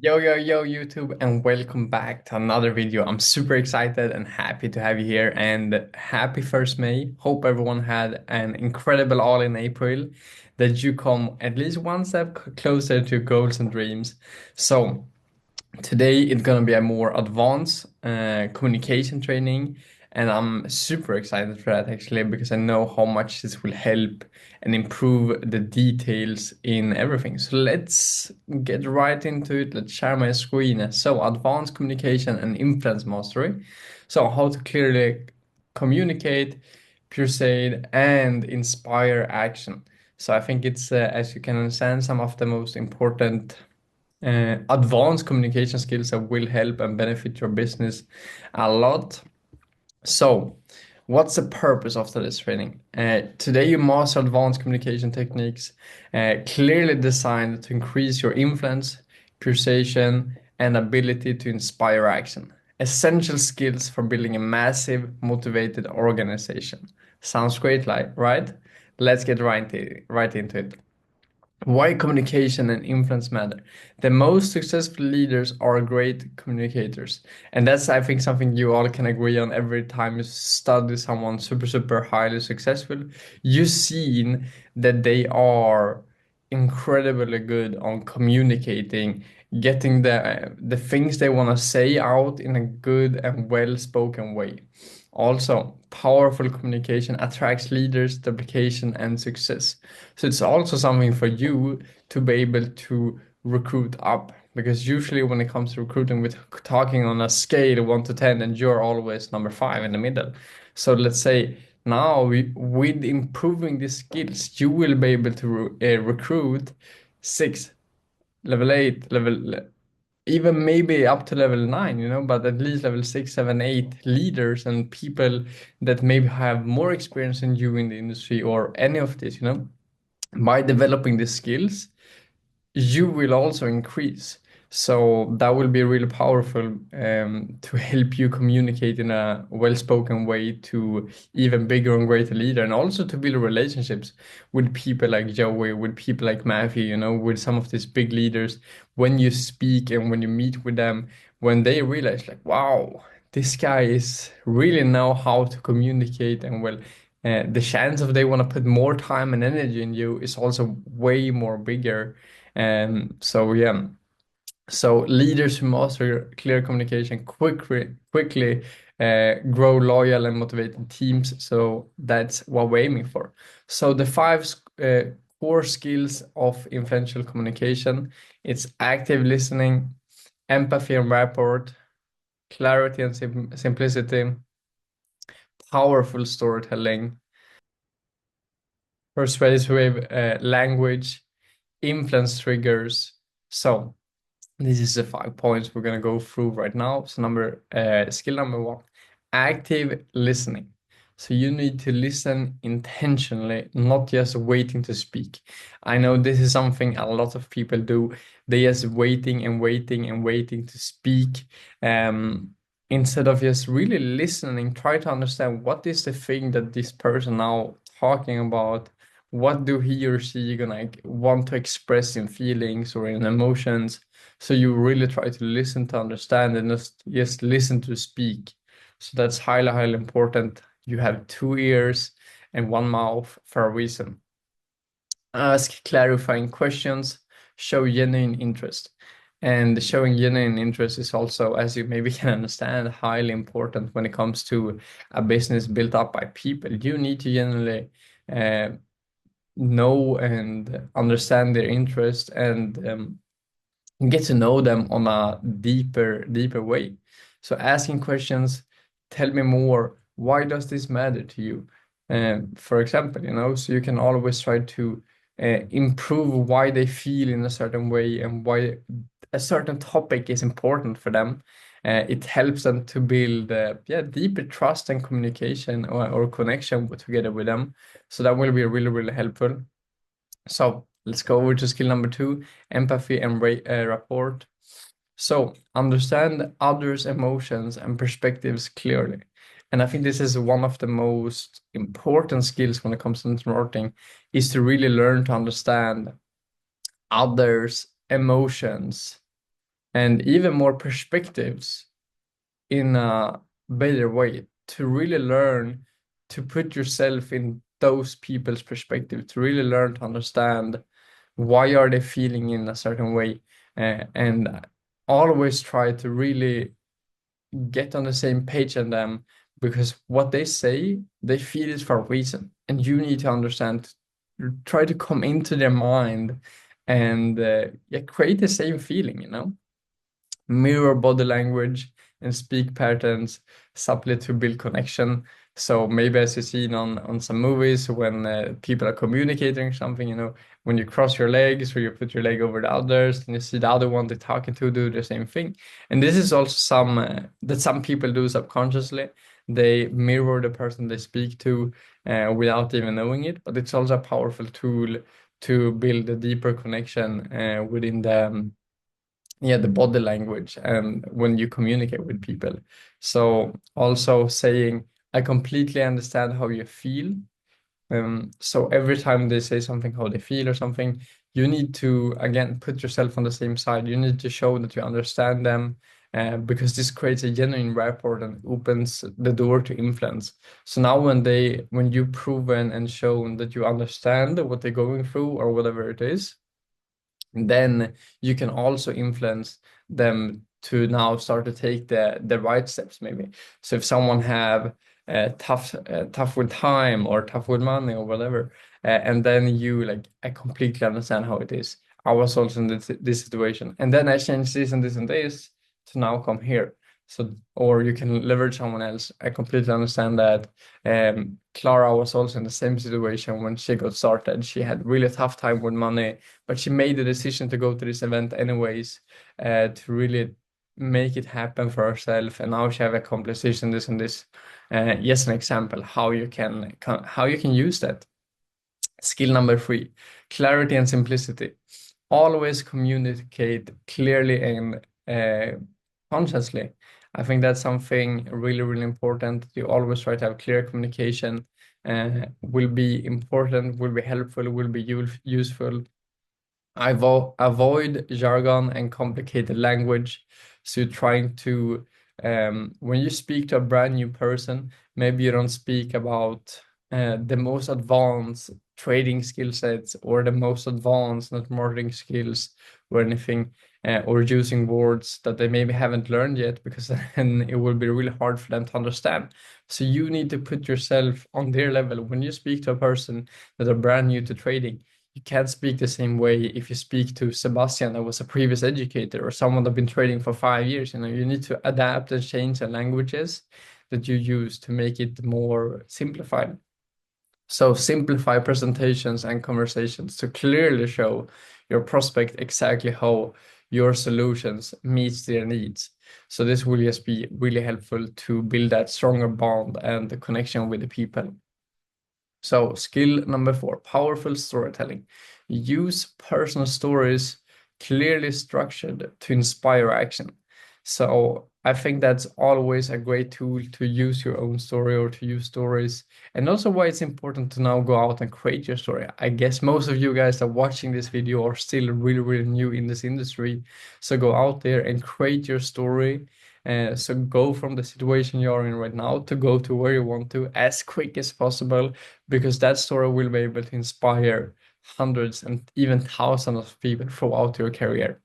Yo, YouTube, and welcome back to another video. I'm super excited and happy to have you here, and happy 1st May. Hope everyone had an incredible all in April, that you come at least one step closer to goals and dreams. So, today it's gonna be a more advanced communication training, and I'm super excited for that actually because I know how much this will help and improve the details in everything. So let's get right into it. Let's share my screen. So advanced communication and influence mastery. So how to clearly communicate, persuade, and inspire action. So I think it's as you can understand, some of the most important advanced communication skills that will help and benefit your business a lot. So, what's the purpose of this training? Today, you master advanced communication techniques clearly designed to increase your influence, persuasion, and ability to inspire action. Essential skills for building a massive, motivated organization. Sounds great, like, right? Let's get right into it. Why communication and influence matter. The most successful leaders are great communicators. And that's, I think, something you all can agree on every time you study someone super highly successful. You've seen that they are incredibly good on communicating, getting the things they want to say out in a good and well-spoken way. Also, powerful communication attracts leaders, duplication, and success. So it's also something for you to be able to recruit up, because usually when it comes to recruiting, with talking on a scale 1 to 10, and you're always number 5 in the middle. So let's say now with improving these skills, you will be able to recruit 6, level 8, level even maybe up to level 9, but at least level 6, 7, 8 leaders and people that maybe have more experience than you in the industry or any of this. By developing the skills, you will also increase. So that will be really powerful to help you communicate in a well-spoken way to even bigger and greater leader, and also to build relationships with people like Joey, with people like Matthew, with some of these big leaders. When you speak and when you meet with them, when they realize like, wow, this guy is really know how to communicate and well, the chance of they want to put more time and energy in you is also way more bigger. So yeah, so leaders who master clear communication quickly grow loyal and motivated teams. So that's what we're aiming for. So the five core skills of influential communication: it's active listening, empathy and rapport, clarity and simplicity, powerful storytelling, persuasive language, influence triggers. So this is the 5 points we're gonna go through right now. So skill number 1, active listening. So you need to listen intentionally, not just waiting to speak. I know this is something a lot of people do. They just waiting and waiting and waiting to speak. Instead of just really listening, try to understand what is the thing that this person now talking about. What do he or she gonna want to express in feelings or in emotions? So you really try to listen to understand and just listen to speak. So that's highly important. You have 2 ears and 1 mouth for a reason. Ask clarifying questions, show genuine interest. And showing genuine interest is also, as you maybe can understand, highly important when it comes to a business built up by people. You need to genuinely uh, know and understand their interest, and get to know them on a deeper way. So asking questions, tell me more. Why does this matter to you? For example, so you can always try to improve why they feel in a certain way and why a certain topic is important for them. It helps them to build deeper trust and communication or connection together with them. So that will be really helpful. So let's go over to skill number 2, empathy and rapport. So understand others' emotions and perspectives clearly. And I think this is one of the most important skills when it comes to networking, is to really learn to understand others' emotions and even more perspectives in a better way, to really learn to put yourself in those people's perspective, to really learn to understand why are they feeling in a certain way, and always try to really get on the same page as them, because what they say, they feel it for a reason, and you need to understand, try to come into their mind and yeah, create the same feeling, mirror body language and speak patterns subtly to build connection. So maybe as you've seen on some movies, when people are communicating something, when you cross your legs or you put your leg over the others, and you see the other one they're talking to do the same thing. And this is also some that some people do subconsciously. They mirror the person they speak to without even knowing it. But it's also a powerful tool to build a deeper connection within the body language and when you communicate with people. So also saying, I completely understand how you feel. So every time they say something, how they feel or something, you need to again put yourself on the same side. You need to show that you understand them, because this creates a genuine rapport and opens the door to influence. So now when you've proven and shown that you understand what they're going through or whatever it is, then you can also influence them to now start to take the right steps, maybe. So if someone have tough with time or tough with money or whatever, and then you like, I completely understand how it is. I was also in this situation, and then I changed this and this and this to now come here. So, or you can leverage someone else. I completely understand that. Clara was also in the same situation when she got started. She had really tough time with money, but she made the decision to go to this event anyways, to really make it happen for herself. And now she have accomplished this and this and this. Yes, an example how you can use that. Skill number 3, clarity and simplicity. Always communicate clearly and consciously. I think that's something really, really important. You always try to have clear communication. Will be important, will be helpful, will be useful. Avoid jargon and complicated language. So you're trying to, when you speak to a brand new person, maybe you don't speak about the most advanced trading skill sets or the most advanced marketing skills or anything, or using words that they maybe haven't learned yet, because then it will be really hard for them to understand. So you need to put yourself on their level. When you speak to a person that are brand new to trading, you can't speak the same way if you speak to Sebastian, that was a previous educator, or someone that's been trading for 5 years. You need to adapt and change the languages that you use to make it more simplified. So simplify presentations and conversations to clearly show your prospect exactly how your solutions meets their needs. So this will just be really helpful to build that stronger bond and the connection with the people. So skill number 4, powerful storytelling. Use personal stories clearly structured to inspire action. So I think that's always a great tool to use your own story or to use stories. And also why it's important to now go out and create your story. I guess most of you guys that are watching this video are still really, really new in this industry. So go out there and create your story. So go from the situation you're in right now to go to where you want to as quick as possible, because that story will be able to inspire hundreds and even thousands of people throughout your career.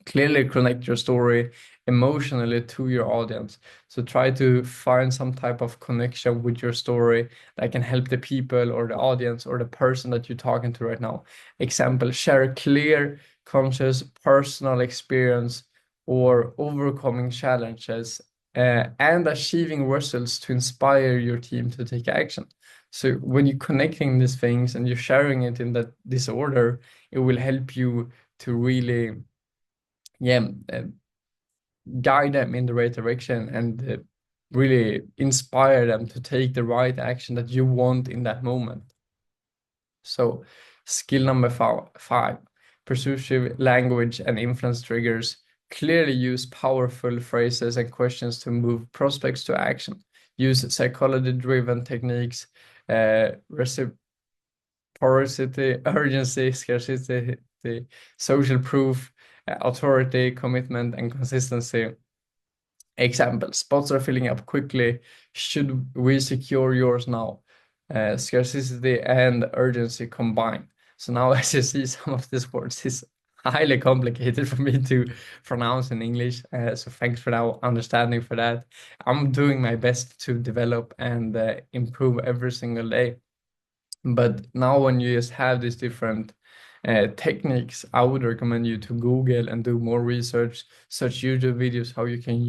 Clearly connect your story emotionally to your audience. So try to find some type of connection with your story that can help the people or the audience or the person that you're talking to right now. Example, share a clear, conscious, personal experience or overcoming challenges and achieving results to inspire your team to take action. So when you're connecting these things and you're sharing it in this order, it will help you to really, yeah, guide them in the right direction and really inspire them to take the right action that you want in that moment. So skill number 5, persuasive language and influence triggers. Clearly use powerful phrases and questions to move prospects to action. Use psychology-driven techniques, reciprocity, urgency, scarcity, social proof, authority, commitment, and consistency. Example, spots are filling up quickly. Should we secure yours now? Scarcity and urgency combined. So now, as you see, some of these words is highly complicated for me to pronounce in English. So thanks for that understanding for that. I'm doing my best to develop and improve every single day. But now when you just have these different techniques, I would recommend you to Google and do more research, search YouTube videos, how you can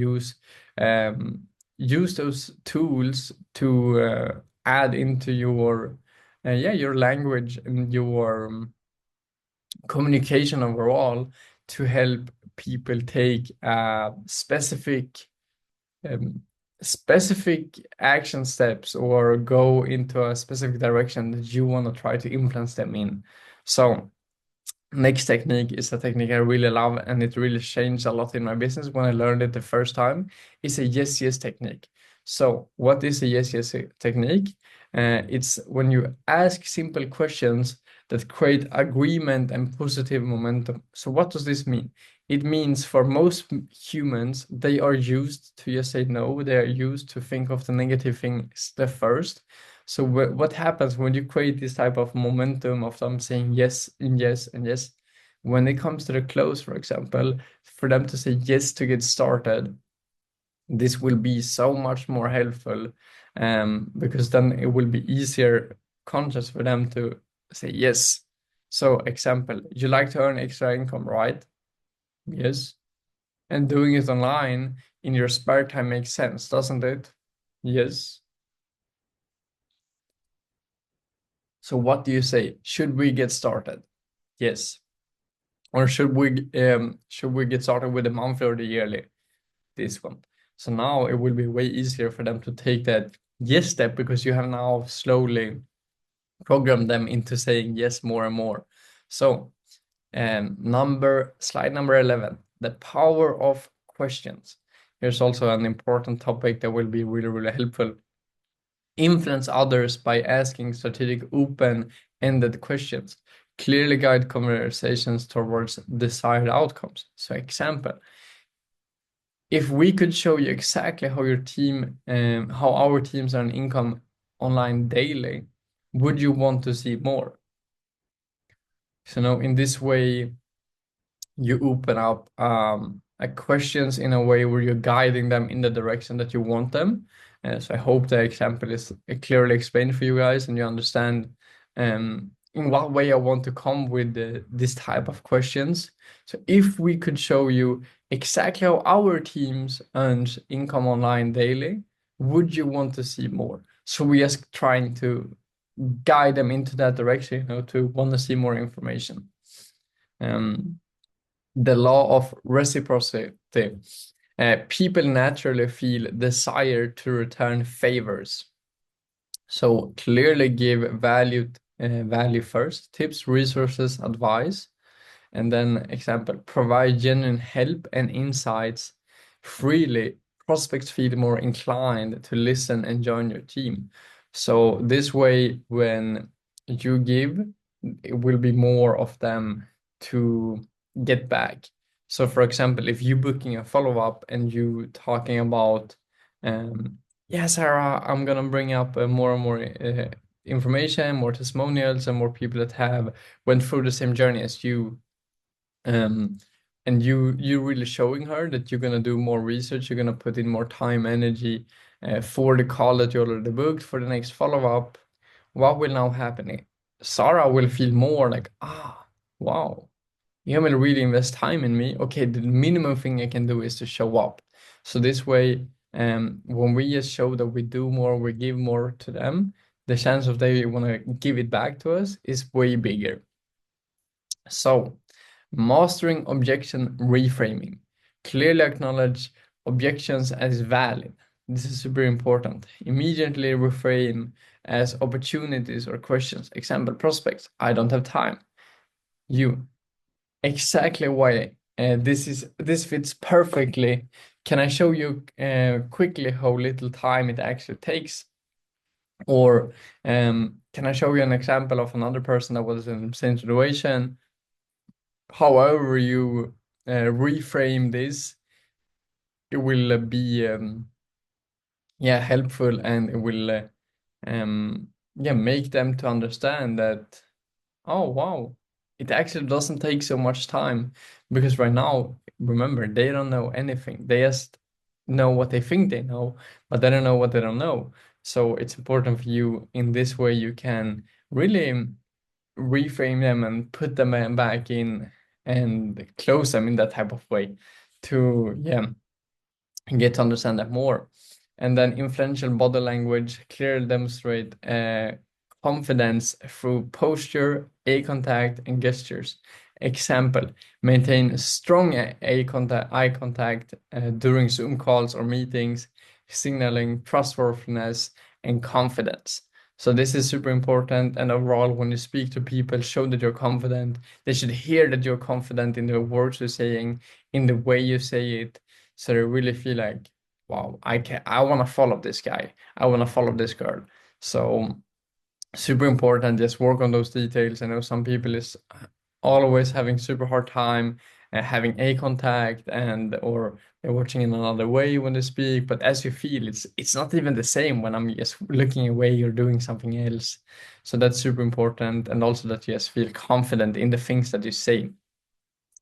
um, use those tools to add into your your language and your communication overall to help people take um, specific action steps or go into a specific direction that you want to try to influence them in. So next technique is a technique I really love, and it really changed a lot in my business when I learned it the first time. It's a yes, yes technique. So what is a yes, yes technique? It's when you ask simple questions that create agreement and positive momentum. So what does this mean? It means for most humans, they are used to just say no. They are used to think of the negative things the first. So what happens when you create this type of momentum of them saying yes and yes and yes, when it comes to the close, for example, for them to say yes to get started, this will be so much more helpful, because then it will be easier conscious for them to say yes. So example, you like to earn extra income, right? Yes. And doing it online in your spare time makes sense, doesn't it? Yes. So what do you say? Should we get started? Yes. Or should we get started with the monthly or the yearly? This one. So now it will be way easier for them to take that yes step, because you have now slowly programmed them into saying yes more and more. So slide number 11, the power of questions. Here's also an important topic that will be really, really helpful. Influence others by asking strategic, open-ended questions. Clearly guide conversations towards desired outcomes. So example, if we could show you exactly how your team, how our teams earn income online daily, would you want to see more? So now in this way, you open up questions in a way where you're guiding them in the direction that you want them. So I hope the example is clearly explained for you guys and you understand in what way I want to come with this type of questions. So if we could show you exactly how our teams earns income online daily, would you want to see more? So we're just trying to guide them into that direction, to want to see more information. The law of reciprocity. People naturally feel desire to return favors. So clearly give value first, tips, resources, advice. And then example, provide genuine help and insights freely. Prospects feel more inclined to listen and join your team. So this way, when you give, it will be more of them to get back. So for example, if you booking a follow-up and you talking about, yeah, Sarah, I'm gonna bring up more and more information, more testimonials, and more people that have went through the same journey as you. And you really showing her that you're gonna do more research, you're gonna put in more time, energy for the call that you already booked, for the next follow-up. What will now happen? Sarah will feel more like, wow, you will really invest time in me. Okay, the minimum thing I can do is to show up. So this way, when we just show that we do more, we give more to them, the chance of they want to give it back to us is way bigger. So, mastering objection reframing. Clearly acknowledge objections as valid. This is super important. Immediately reframe as opportunities or questions. Example, prospects. I don't have time. You. Exactly why. This fits perfectly. Can I show you quickly how little time it actually takes? Or can I show you an example of another person that was in the same situation? However, you reframe this, it will be yeah, helpful, and it will yeah, make them to understand that, oh wow, it actually doesn't take so much time. Because right now, remember, they don't know anything. They just know what they think they know, but they don't know what they don't know. So it's important for you in this way. You can really reframe them and put them back in and close them in that type of way to, yeah, get to understand that more. And then influential body language, clearly demonstrate confidence through posture, eye contact, and gestures. Example, maintain strong eye contact during Zoom calls or meetings, signaling trustworthiness and confidence. So this is super important. And overall, when you speak to people, show that you're confident. They should hear that you're confident in the words you're saying, in the way you say it, so they really feel like, wow, I want to follow this guy. I want to follow this girl. So super important. Just work on those details. I know some people is always having super hard time having eye contact, and or they're watching in another way when they speak. But as you feel, it's not even the same when I'm just looking away or doing something else. So that's super important. And also that you just feel confident in the things that you say.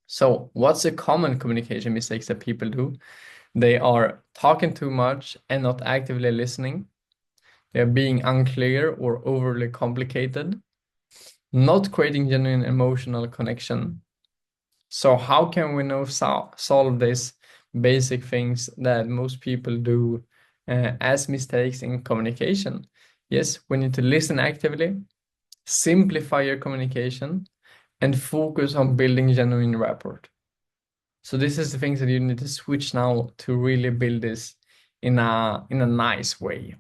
So what's the common communication mistakes that people do? They are talking too much and not actively listening. They are being unclear or overly complicated, not creating genuine emotional connection. So how can we now solve these basic things that most people do as mistakes in communication? Yes, we need to listen actively, simplify your communication, and focus on building genuine rapport. So this is the things that you need to switch now to really build this in a nice way.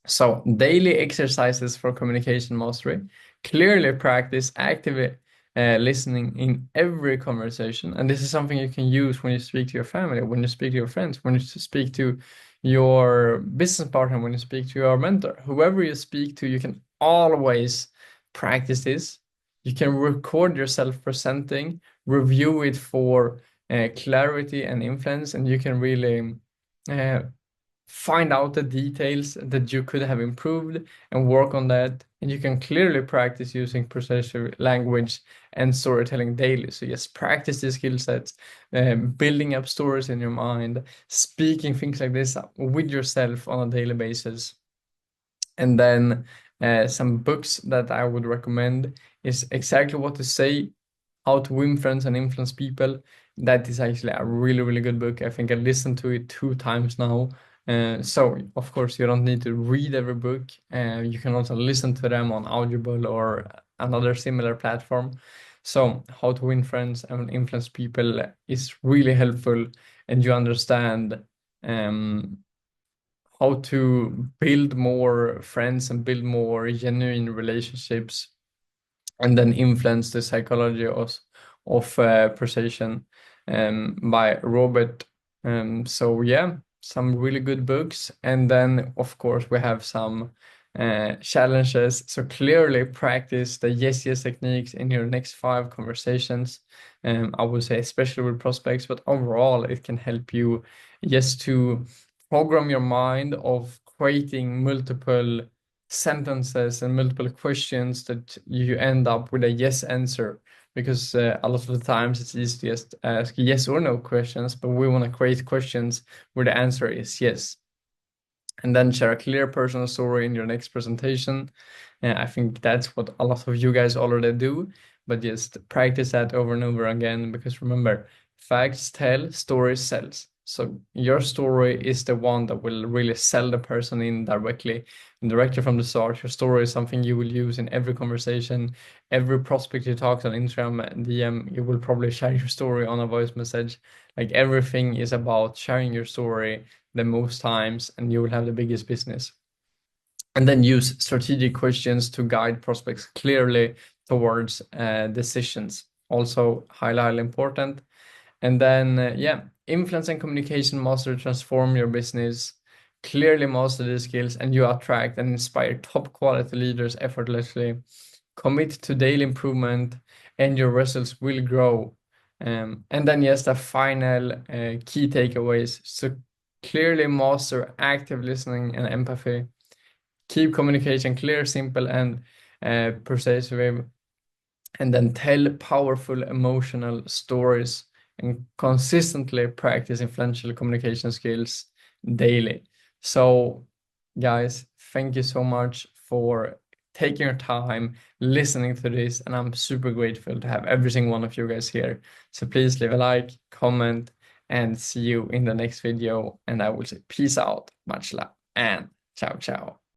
So daily exercises for communication mastery. Clearly practice active listening in every conversation. And this is something you can use when you speak to your family, when you speak to your friends, when you speak to your business partner, when you speak to your mentor. Whoever you speak to, you can always practice this. You can record yourself presenting, review it for clarity and influence, and you can really uh, find out the details that you could have improved and work on that. And you can clearly practice using persuasive language and storytelling daily. So just practice these skill sets, building up stories in your mind, speaking things like this with yourself on a daily basis. And then some books that I would recommend is Exactly What to Say, How to Win Friends and Influence People. That is actually a really, really good book. I think I listened to it 2 times now. So, of course, you don't need to read every book. You can also listen to them on Audible or another similar platform. So, How to Win Friends and Influence People is really helpful, and you understand how to build more friends and build more genuine relationships, and then influence the psychology of persuasion by Robert. So yeah, some really good books. And then of course we have some challenges. So clearly practice the yes yes techniques in your next 5 conversations. I would say especially with prospects, but overall it can help you just to program your mind of creating multiple sentences and multiple questions that you end up with a yes answer, because a lot of the times it's easy to just ask yes or no questions, but we want to create questions where the answer is yes. And then share a clear personal story in your next presentation. I think that's what a lot of you guys already do, but just practice that over and over again, because remember, facts tell, stories sells. So your story is the one that will really sell the person in directly. And directly from the start, your story is something you will use in every conversation. Every prospect you talk to on Instagram DM, you will probably share your story on a voice message. Like everything is about sharing your story the most times, and you will have the biggest business. And then use strategic questions to guide prospects clearly towards decisions. Also highly important. And then, yeah, influence and communication master transform your business. Clearly master these skills, and you attract and inspire top quality leaders effortlessly. Commit to daily improvement, and your results will grow. And then yes, the final key takeaways. So clearly master active listening and empathy. Keep communication clear, simple, and persuasive. And then tell powerful emotional stories and consistently practice influential communication skills daily. So, guys, thank you so much for taking your time listening to this, and I'm super grateful to have every single one of you guys here. So please leave a like, comment, and see you in the next video. And I will say peace out, much love, and ciao ciao.